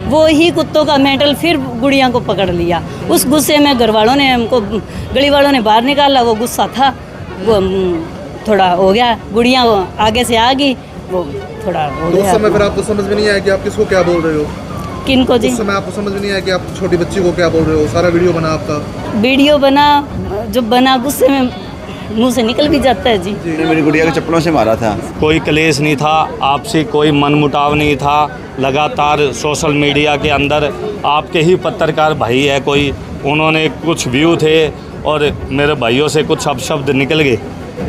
वो ही कुत्तों का मेंटल फिर गुड़िया को पकड़ लिया। उस गुस्से में घर वालों ने हमको, गली वालों ने बाहर निकाला। वो गुस्सा था, वो थोड़ा हो गया, गुड़िया आगे से आ गई, वो थोड़ा हो तो गया। उस समय फिर आपको समझ में नहीं आया कि आप किसको क्या बोल रहे हो? किनको जी? उस समय आपको समझ में नहीं आया कि आप छोटी बच्ची को क्या बोल रहे हो? सारा वीडियो बना आपका? वीडियो बना, जो बना गुस्से में मुंह से निकल भी जाता है जी। मेरी गुड़िया को चप्पलों से मारा था। कोई क्लेश नहीं था, आपसी कोई मनमुटाव नहीं था। लगातार सोशल मीडिया के अंदर आपके ही पत्रकार भाई है कोई, उन्होंने कुछ व्यू थे और मेरे भाइयों से कुछ अपशब्द निकल गए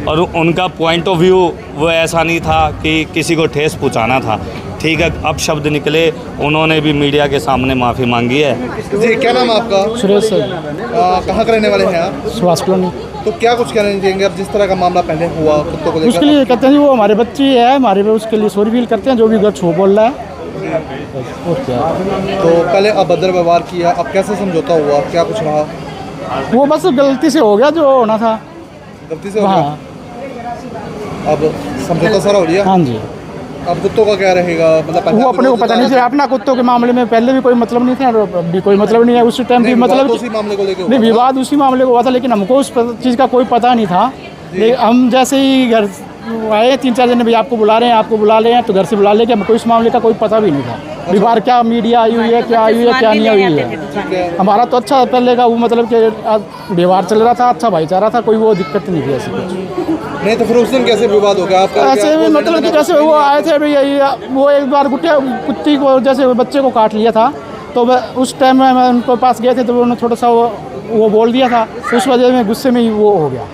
और उनका पॉइंट ऑफ व्यू वो ऐसा नहीं था कि किसी को ठेस पहुंचाना था। ठीक है, अपशब्द निकले, उन्होंने भी मीडिया के सामने माफ़ी मांगी है। जी, क्या नाम है आपका? सुरेश सर। कहाँ के रहने वाले हैं आप? सुभाष कॉलोनी। तो क्या कुछ कहना चाहेंगे अब जिस तरह का मामला पहले हुआ कुत्तों को उसके लेकर? लिए कहते हैं जी वो हमारे बच्ची है, हमारे पे उसके लिए सॉरी फील करते हैं जो भी गलत छो बोल रहा है। और क्या, तो पहले अभद्र व्यवहार किया, अब कैसे समझौता हुआ, क्या कुछ रहा? वो बस गलती से हो गया जो होना था। गलती से हो हाँ गया? अब समझौता सारा हो गया? हाँ जी। अब कुत्तों का क्या रहेगा? मतलब पहले वो आप अपने को पता नहीं था, अपना कुत्तों के मामले में पहले भी कोई मतलब नहीं था और अब भी कोई मतलब नहीं है। उस टाइम भी मतलब उसी मामले को लेकर नहीं, विवाद उसी मामले को हुआ था, लेकिन हमको उस चीज़ का कोई पता नहीं था। लेकिन हम जैसे ही घर आए 3-4 दिन, भाई आपको बुला रहे हैं, आपको बुला रहे हैं, तो घर से बुला लेके हमको इस मामले का कोई पता भी नहीं था। विवाद क्या मीडिया आई हुई है, क्या आई हुई है, क्या नहीं आई हुई है। हमारा तो अच्छा पहले का वो मतलब कि व्यवहार चल रहा था, अच्छा भाईचारा था, कोई वो दिक्कत नहीं थी ऐसी कुछ। नहीं तो फिर उस दिन कैसे विवाद हो गया आपका? ऐसे भी मतलब कि जैसे वो आए थे भाई, वो एक बार कुत्ती को जैसे बच्चे को काट लिया था, तो उस टाइम में मैं उनके पास गए थे तो उन्होंने थोड़ा सा वो बोल दिया था, उस वजह में गुस्से में ही वो हो गया।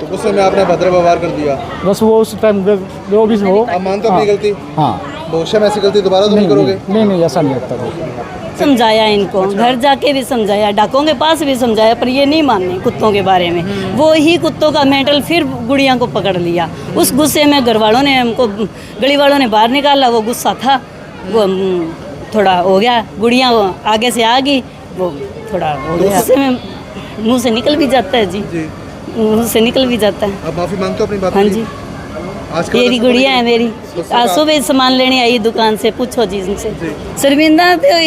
तो गुस्से में आपने भद्र व्यवहार कर दिया? बस वो उस टाइम जो भी हो। आप मानते हो अपनी गलती? हाँ। भविष्य में ऐसी गलती दोबारा तो नहीं करोगे? नहीं ऐसा नहीं होता। समझाया इनको, घर जाके भी समझाया, डाकों के पास भी समझाया, पर ये नहीं माने कुत्तों के बारे में। वो ही कुत्तों का मेंटल फिर गुड़िया को पकड़ लिया। उस गुस्से में घर वालों ने हमको, गली वालों ने बाहर निकाला। वो गुस्सा था, वो थोड़ा हो गया, गुड़िया आगे से आ गई, वो थोड़ा हो गया। गुस्से में मुंह से निकल भी जाता है जी, मुंह से निकल भी जाता है। अब माफी मांगते हो अपनी बात? हाँ जी। मेरी गुड़िया है मेरी, आज सुबह सामान लेने आई दुकान से, पूछो जी इनसे। शर्मिंदा तो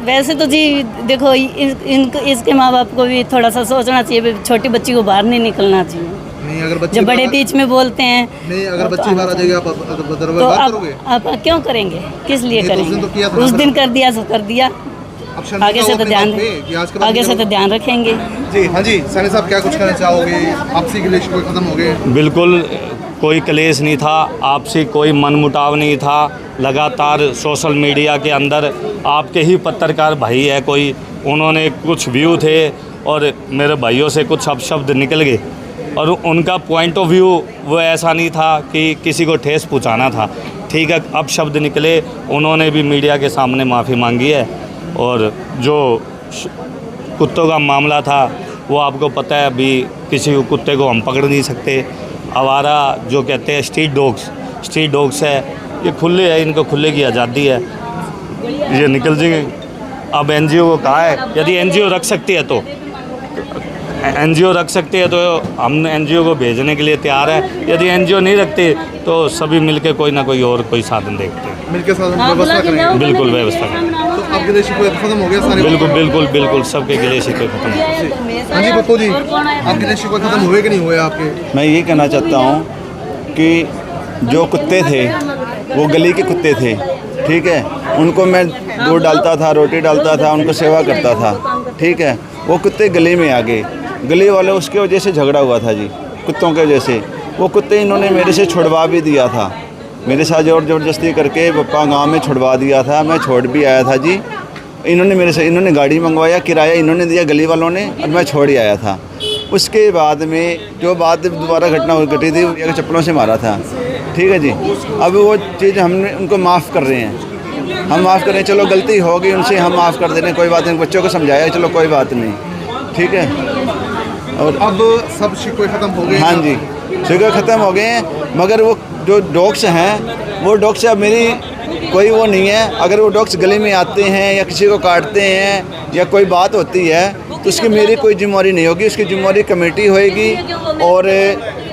वैसे तो जी देखो, इसके माँ बाप को भी थोड़ा सा सोचना चाहिए, छोटी बच्ची को बाहर नहीं निकलना चाहिए। नहीं, अगर बच्ची जब बड़े बीच में बोलते हैं, नहीं, अगर बच्ची बाहर आ जाएगी आप भद्र तो व्यवहार करोगे? आप क्यों करेंगे, किस लिए नहीं, तो उस करेंगे? दिन तो किया था ना उस दिन फिर। कर दिया सो कर दिया, अब शर्मिंदा आगे से हो तो अपनी ध्यान, बात पे कि आज के बाद आगे से नहीं तो ध्यान रखेंगे। जी। हाँ जी, सैनी साहब क्या कुछ कहना चाहोगे? आपसी रिलेशन कोई खत्म हो गए? बिल्कुल कोई क्लेश नहीं था, आपसी कोई मनमुटाव नहीं था। लगातार सोशल मीडिया के अंदर आपके ही पत्रकार भाई है कोई, उन्होंने कुछ व्यू थे और मेरे भाइयों से कुछ अपशब्द निकल गए और उनका पॉइंट ऑफ व्यू वो ऐसा नहीं था कि किसी को ठेस पहुंचाना था। ठीक है, अपशब्द निकले, उन्होंने भी मीडिया के सामने माफ़ी मांगी है। और जो कुत्तों का मामला था वो आपको पता है, अभी किसी कुत्ते को हम पकड़ नहीं सकते। आवारा जो कहते हैं स्ट्रीट डॉग्स है, ये खुले है, इनको खुले की आज़ादी है, ये निकल जाएंगे। अब एनजीओ को कहा है, यदि एनजीओ रख सकती है तो एनजीओ रख सकती है, तो हम एनजीओ को भेजने के लिए तैयार है। यदि एनजीओ नहीं रखती तो सभी मिलके कोई ना कोई और कोई साधन देखते हैं। मिलके साधन व्यवस्था करेंगे? बिल्कुल व्यवस्था करें। तो आपके देश कोई खत्म हो गया सारे? बिल्कुल सबके गिले शिकवे खत्म हो। हाँ जी पप्पू जी, आपके देश कोई खत्म हुए कि नहीं हुए आपके? मैं ये कहना चाहता हूँ कि जो कुत्ते थे वो गली के कुत्ते थे, ठीक है, उनको मैं दूध डालता था, रोटी डालता था, उनको सेवा करता था, ठीक है। वो कुत्ते गली में आ गए, गली वाले उसके वजह से झगड़ा हुआ था जी, कुत्तों के वजह से। वो कुत्ते इन्होंने मेरे से छुड़वा भी दिया था, मेरे साथ ज़बरदस्ती करके पप्पा गांव में छुड़वा दिया था, मैं छोड़ भी आया था जी। इन्होंने मेरे से, इन्होंने गाड़ी मंगवाया, किराया इन्होंने दिया गली वालों ने, और मैं छोड़ ही आया था। उसके बाद में जो बात दोबारा घटना घटी थी, वो चप्पलों से मारा था, ठीक है जी। अब वो चीज़ हमने उनको माफ़ कर रहे हैं, हम माफ़ कर रहे हैं, चलो गलती हो गई उनसे, हम माफ़ कर दे रहे हैं, कोई बात नहीं। बच्चों को समझाया, चलो कोई बात नहीं, ठीक है। और अब सब शिकवे खत्म हो गए? हाँ जी, शिकवे ख़त्म हो गए हैं, मगर वो जो डॉग्स हैं, वो डॉग्स अब मेरी कोई वो नहीं है। अगर वो डॉग्स गली में आते हैं या किसी को काटते हैं या कोई बात होती है तो उसकी मेरी कोई जिम्मेदारी नहीं होगी, उसकी जिम्मेदारी कमेटी होएगी और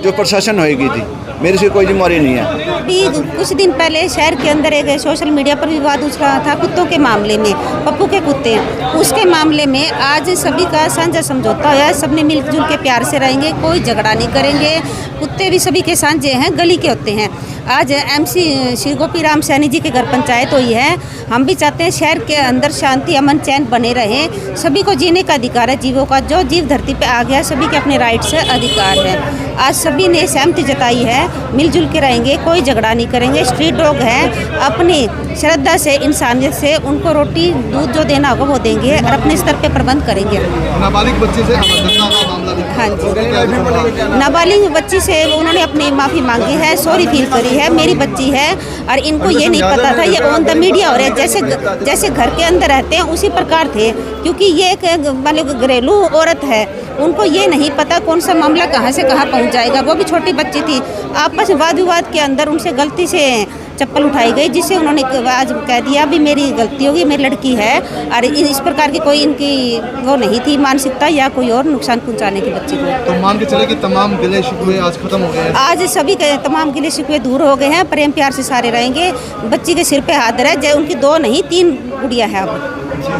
जो प्रशासन होएगी जी, मेरी से कोई जिम्मेदारी नहीं है। अभी कुछ दिन पहले शहर के अंदर एक सोशल मीडिया पर विवाद उठ रहा था कुत्तों के मामले में, पप्पू के कुत्ते, उसके मामले में आज सभी का साझा समझौता हुआ है। सबने मिलजुल के प्यार से रहेंगे, कोई झगड़ा नहीं करेंगे। कुत्ते भी सभी के साझे हैं, गली के होते हैं। आज एमसी श्री गोपी राम सैनी जी के घर पंचायत हुई है। हम भी चाहते हैं शहर के अंदर शांति अमन चैन बने रहे। सभी को जीने का अधिकार है, जीवों का। जो जीव धरती पे आ गया सभी के अपने राइट से अधिकार है। आज सभी ने सहमति जताई है, मिलजुल के रहेंगे, कोई झगड़ा नहीं करेंगे। स्ट्रीट डॉग हैं, अपनी श्रद्धा से इंसानियत से उनको रोटी दूध जो देना होगा वो देंगे और अपने स्तर पे प्रबंध करेंगे। नाबालिग बच्चे से अभद्रता का मामला भी हाँ जी, नाबालिग बच्ची से उन्होंने अपनी माफ़ी मांगी है, सॉरी फील करी है। मेरी बच्ची है और इनको ये नहीं पता था, ये ऑन द मीडिया हो रहा है। जैसे घर के अंदर रहते हैं उसी प्रकार थे, क्योंकि ये एक मतलब घरेलू औरत है। उनको ये नहीं पता कौन सा मामला कहाँ से कहाँ पहुँच जाएगा। वो भी छोटी बच्ची थी, आपस में वाद विवाद के अंदर उनसे गलती से चप्पल उठाई गई, जिससे उन्होंने आज कह दिया भी मेरी गलती होगी, मेरी लड़की है। और इस प्रकार की कोई इनकी वो नहीं थी मानसिकता या कोई और नुकसान पहुंचाने की बच्ची को। तो मान के चले कि तमाम गिले शिकवे आज खत्म हो गए हैं। आज सभी के तमाम गिले शिकवे दूर हो गए हैं, प्रेम प्यार से सारे रहेंगे। बच्ची के सिर पे हाथ रहे, जय उनकी 2 नहीं 3 गुड़िया है अब।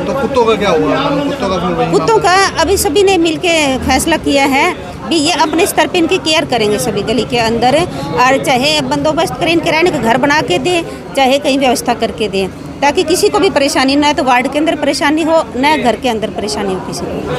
तो कुत्तों का क्या हुआ? कुत्तों का फिर वही कुत्तों का अभी सभी ने मिलके फैसला किया है भी ये अपने स्तर पे इनकी केयर करेंगे सभी गली के अंदर। और चाहे बंदोबस्त करें, इनके रहने का घर बना के दें, चाहे कहीं व्यवस्था करके दें, ताकि किसी को भी परेशानी ना हो। तो वार्ड के अंदर परेशानी हो, न घर के अंदर परेशानी हो किसी को।